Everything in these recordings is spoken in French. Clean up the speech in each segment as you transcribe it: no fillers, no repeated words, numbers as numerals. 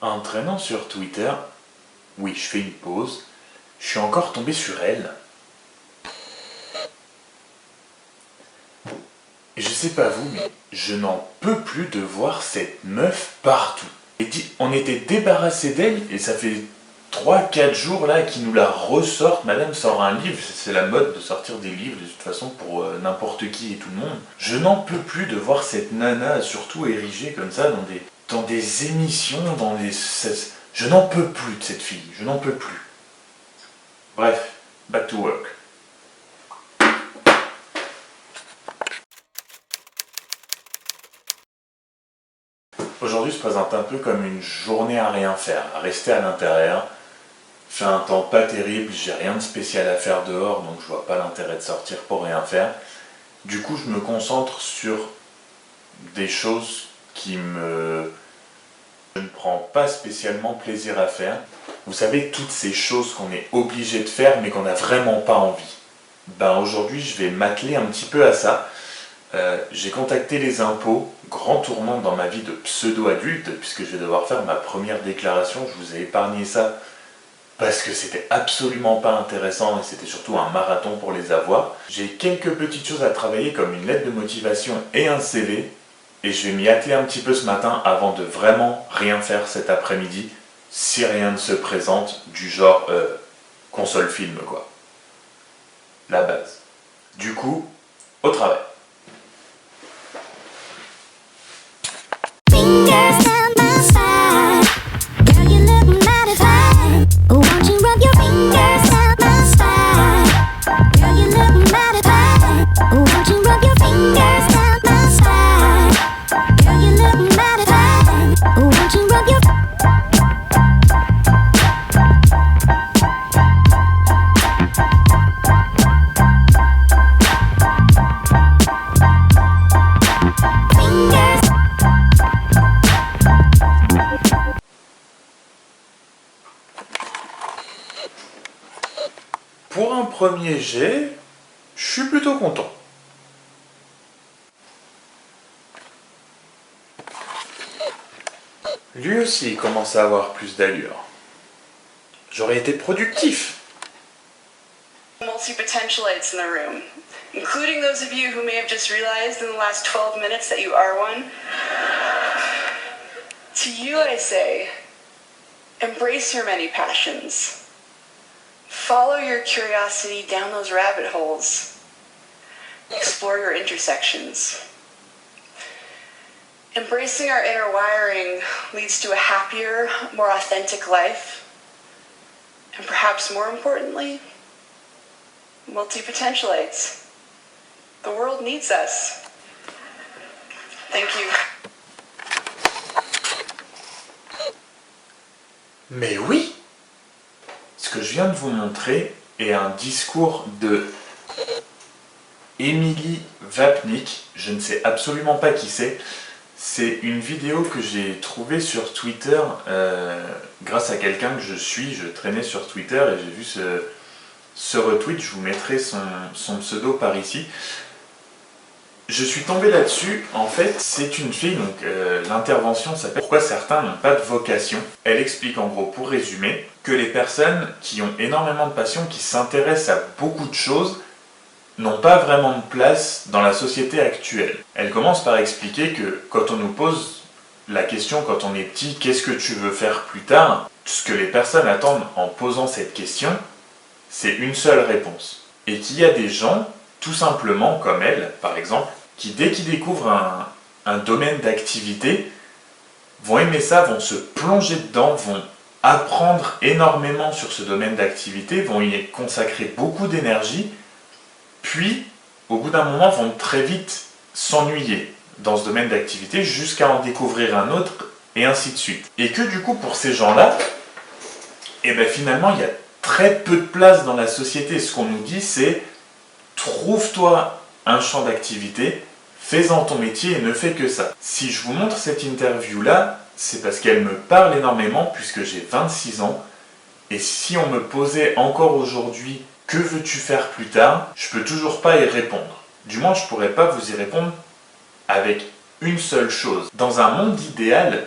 En traînant sur Twitter, oui, je fais une pause, je suis encore tombé sur elle. Je sais pas vous, mais je n'en peux plus de voir cette meuf partout. On était débarrassé d'elle et ça fait 3-4 jours là qu'ils nous la ressortent. Madame sort un livre, c'est la mode de sortir des livres de toute façon pour n'importe qui et tout le monde. Je n'en peux plus de voir cette nana surtout érigée comme ça dans des émissions, Je n'en peux plus de cette fille, je n'en peux plus. Bref, back to work. Aujourd'hui se présente un peu comme une journée à rien faire, à rester à l'intérieur. Il fait un temps pas terrible, j'ai rien de spécial à faire dehors, donc je vois pas l'intérêt de sortir pour rien faire. Du coup, je me concentre sur des choses je ne prends pas spécialement plaisir à faire. Vous savez, toutes ces choses qu'on est obligé de faire, mais qu'on n'a vraiment pas envie. Aujourd'hui, je vais m'atteler un petit peu à ça. J'ai contacté les impôts, grand tournant dans ma vie de pseudo-adulte, puisque je vais devoir faire ma première déclaration. Je vous ai épargné ça parce que c'était absolument pas intéressant et c'était surtout un marathon pour les avoir. J'ai quelques petites choses à travailler comme une lettre de motivation et un CV, et je vais m'y atteler un petit peu ce matin avant de vraiment rien faire cet après-midi, si rien ne se présente, du genre console film quoi. La base. Du coup, au travail. Pour un premier jet, je suis plutôt content. Lui aussi commence à avoir plus d'allure. J'aurais été productif. Multi-potentialites in the room, including those of you who may have just realized in the last 12 minutes that you are one. To you I say, embrace your many passions. Follow your curiosity down those rabbit holes. Explore your intersections. Embracing our inner wiring leads to a happier, more authentic life. And perhaps more importantly, multi-potentialites. The world needs us. Thank you. Mais oui! Ce que je viens de vous montrer est un discours de Emily Vapnik. Je ne sais absolument pas qui c'est. C'est une vidéo que j'ai trouvée sur Twitter grâce à quelqu'un que je suis. Je traînais sur Twitter et j'ai vu ce retweet. Je vous mettrai son pseudo par ici. Je suis tombé là-dessus. En fait, c'est une fille, donc l'intervention s'appelle « Pourquoi certains n'ont pas de vocation ». Elle explique en gros, pour résumer, que les personnes qui ont énormément de passion, qui s'intéressent à beaucoup de choses, n'ont pas vraiment de place dans la société actuelle. Elle commence par expliquer que quand on nous pose la question, quand on est petit, qu'est-ce que tu veux faire plus tard, ce que les personnes attendent en posant cette question, c'est une seule réponse. Et qu'il y a des gens, tout simplement comme elle, par exemple, qui dès qu'ils découvrent un domaine d'activité, vont aimer ça, vont se plonger dedans, vont apprendre énormément sur ce domaine d'activité, vont y consacrer beaucoup d'énergie, puis au bout d'un moment vont très vite s'ennuyer dans ce domaine d'activité jusqu'à en découvrir un autre et ainsi de suite. Et que du coup pour ces gens-là, finalement il y a très peu de place dans la société. Ce qu'on nous dit c'est trouve-toi un champ d'activité, fais-en ton métier et ne fais que ça. Si je vous montre cette interview-là, c'est parce qu'elle me parle énormément puisque j'ai 26 ans. Et si on me posait encore aujourd'hui « Que veux-tu faire plus tard ?», je peux toujours pas y répondre. Du moins, je pourrais pas vous y répondre avec une seule chose. Dans un monde idéal,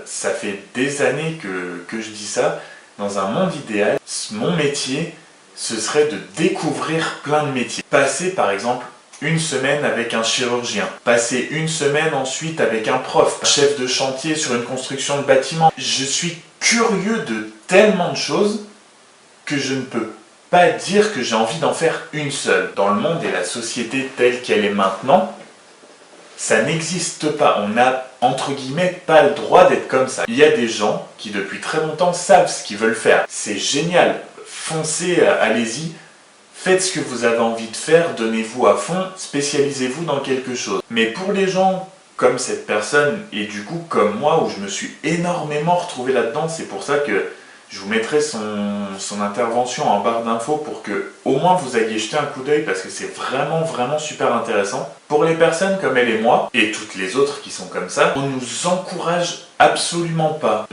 ça fait des années que je dis ça. Dans un monde idéal, mon métier, ce serait de découvrir plein de métiers. Passer par exemple une semaine avec un chirurgien, passer une semaine ensuite avec un prof, un chef de chantier sur une construction de bâtiment. Je suis curieux de tellement de choses que je ne peux pas dire que j'ai envie d'en faire une seule. Dans le monde et la société telle qu'elle est maintenant, ça n'existe pas. On n'a, entre guillemets, pas le droit d'être comme ça. Il y a des gens qui depuis très longtemps savent ce qu'ils veulent faire. C'est génial. Foncez, allez-y. Faites ce que vous avez envie de faire, donnez-vous à fond, spécialisez-vous dans quelque chose. Mais pour les gens comme cette personne, et du coup comme moi, où je me suis énormément retrouvé là-dedans, c'est pour ça que je vous mettrai son intervention en barre d'infos pour que au moins vous ayez jeté un coup d'œil, parce que c'est vraiment super intéressant. Pour les personnes comme elle et moi, et toutes les autres qui sont comme ça, on nous encourage absolument pas.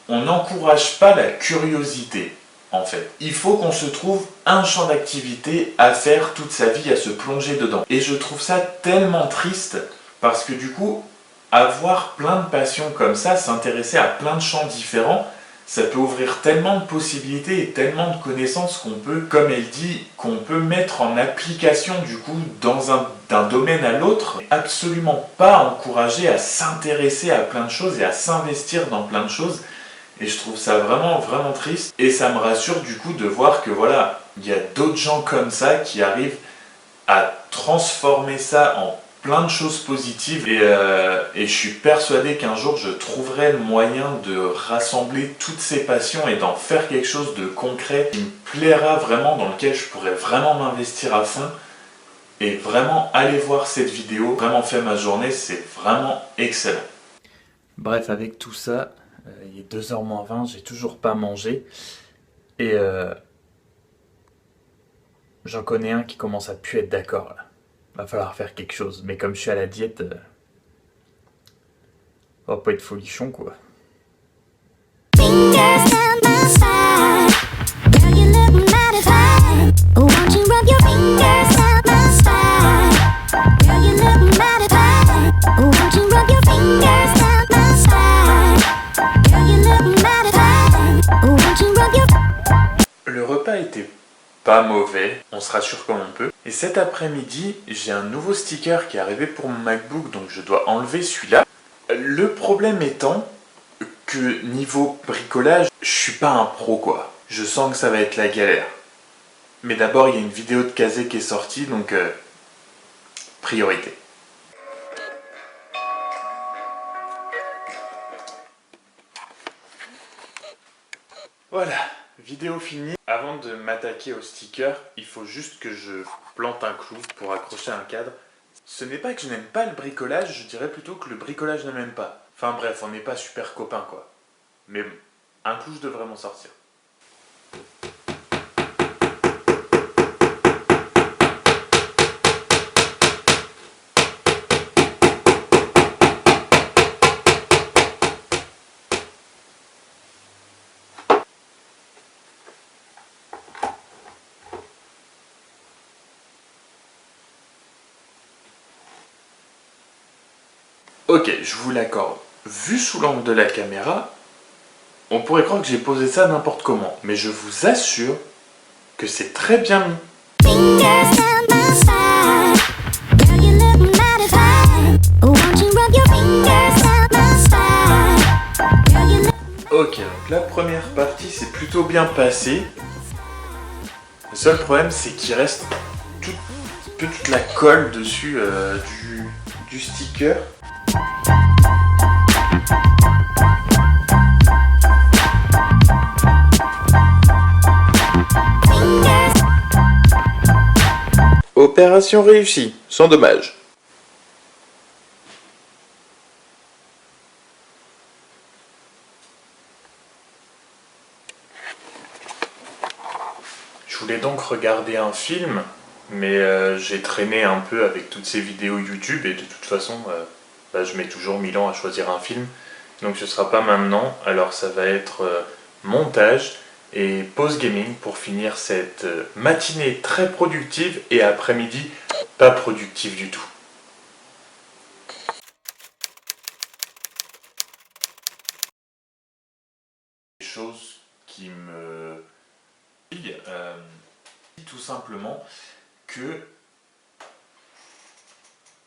On n'encourage pas la curiosité. En fait, il faut qu'on se trouve un champ d'activité à faire toute sa vie, à se plonger dedans. Et je trouve ça tellement triste, parce que du coup, avoir plein de passions comme ça, s'intéresser à plein de champs différents, ça peut ouvrir tellement de possibilités et tellement de connaissances qu'on peut, comme elle dit, qu'on peut mettre en application du coup d'un domaine à l'autre. Absolument pas encourager à s'intéresser à plein de choses et à s'investir dans plein de choses. Et je trouve ça vraiment triste. Et ça me rassure du coup de voir que voilà, il y a d'autres gens comme ça qui arrivent à transformer ça en plein de choses positives. Et je suis persuadé qu'un jour je trouverai le moyen de rassembler toutes ces passions et d'en faire quelque chose de concret qui me plaira vraiment, dans lequel je pourrais vraiment m'investir à fond. Et vraiment aller voir cette vidéo, vraiment fait ma journée, c'est vraiment excellent. Bref, avec tout ça, il est 2h moins 20, j'ai toujours pas mangé. Et j'en connais un qui commence à plus être d'accord là. Va falloir faire quelque chose. Mais comme je suis à la diète, on va pas être folichon quoi. Le repas était pas mauvais, on se rassure comme on peut. Et cet après-midi, j'ai un nouveau sticker qui est arrivé pour mon MacBook, donc je dois enlever celui-là. Le problème étant que niveau bricolage, je suis pas un pro quoi. Je sens que ça va être la galère. Mais d'abord, il y a une vidéo de Kazé qui est sortie, donc priorité. Voilà, vidéo finie. Avant de m'attaquer au sticker, il faut juste que je plante un clou pour accrocher un cadre. Ce n'est pas que je n'aime pas le bricolage, je dirais plutôt que le bricolage ne m'aime pas. Enfin bref, on n'est pas super copains quoi. Mais bon, un clou je devrais m'en sortir. Ok, je vous l'accorde. Vu sous l'angle de la caméra, on pourrait croire que j'ai posé ça n'importe comment. Mais je vous assure que c'est très bien mis. Ok, donc la première partie s'est plutôt bien passée. Le seul problème, c'est qu'il reste toute la colle dessus du sticker. Opération réussie, sans dommage. Je voulais donc regarder un film, mais j'ai traîné un peu avec toutes ces vidéos YouTube et de toute façon, je mets toujours 1000 ans à choisir un film. Donc ce sera pas maintenant, alors ça va être montage et pause gaming pour finir cette matinée très productive et après-midi pas productive du tout. chose qui me dit tout simplement que